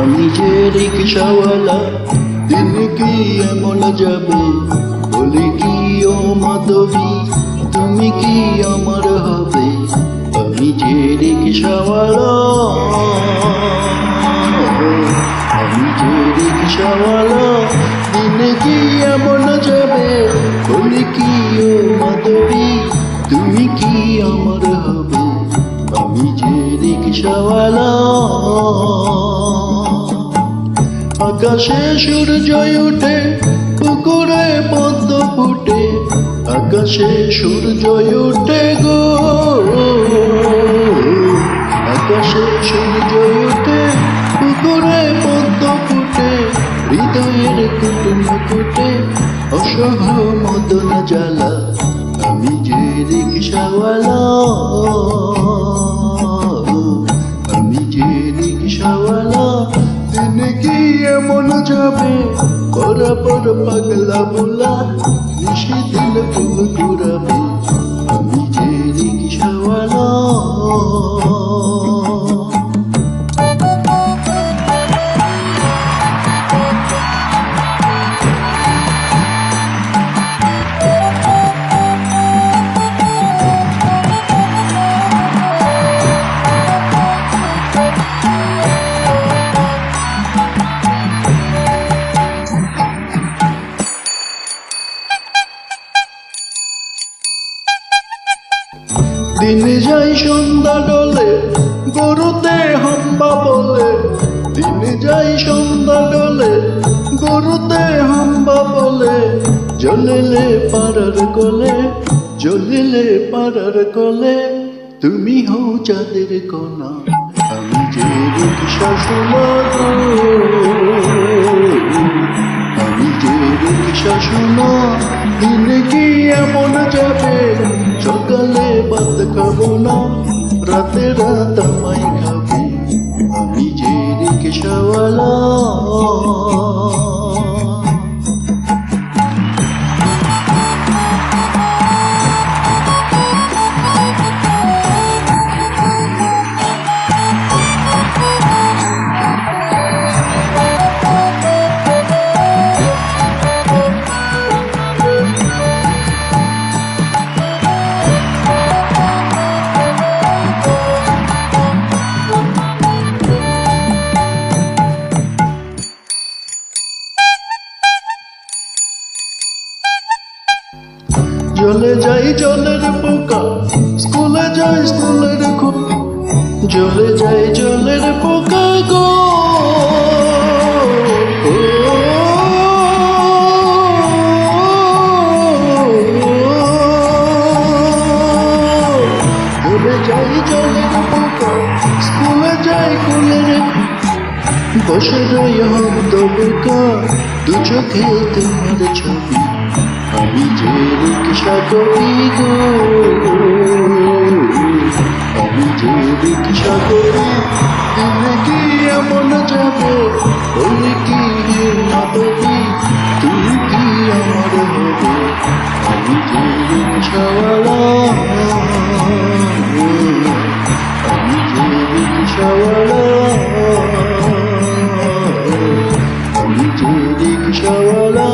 আমি যে রিকশাওয়ালা, দিন কি এমন যাবে, বলি কি ও মাধবী, তুমি কি আমার হবে? আমি যে রিকশাওয়ালা, আমি যে রিকশাওয়ালা, দিন কি এমন যাবে, বলি কি ও মাধবী, তুমি কি আমার হবে? আমি যে রিকশাওয়ালা। আকাশে সূর্য ওঠে, পুকুরে পদ্ম ফুটে, আকাশে সূর্য ওঠে গো, আকাশে সূর্য ওঠে, পুকুরে পদ্ম ফুটে, হৃদয়ের কুটুম কুটে, অসহ মদন জ্বালা, আমি যে রিকশাওয়ালা, আমি যে রিকশাওয়ালা, দিন কি এমন যাবে, বরাবর পাগলা বোলা, নিশি দিন ফুল ঘুরাবে, আমি যে রিকশাওয়ালা। দিন যাই সন্ধ্যা ডলে, গরুতে হাম্বা বলে, দিন যাই সন্ধ্যা ডলে, গরুতে হাম্বা বলে, জ্বলিলে পাড়ার কোলে, জ্বলিলে পাড়ার কোলে, তুমি হও চাঁদের কোনা, আমি যে রিকশা শোনা গো, আমি যে রিকশা শোনা, দিন কি এমন যাবে, সকালে ভাত খাবো না, রাতে রাত আমায় খাবে, আমি যে রিকশাওয়ালা। জলে যাই জলের পোকা, স্কুলে যাই স্কুলের খোকা, জলে যাই জলের পোকা গো, জলে যাই জলের পোকা, স্কুলে যাই স্কুলের বসে রই হব বোকা, দু চোখে তোমার ছবি, আমি যে রিকশা করি গো, আমি যে রিকশা করি, দিন কি এমন যাবে, বলি কি মাধবী, তুমি কি আমার হবে? আমি যে রিকশাওয়ালা, আমি যে রিকশাওয়ালা, আমি যে রিকশাওয়ালা।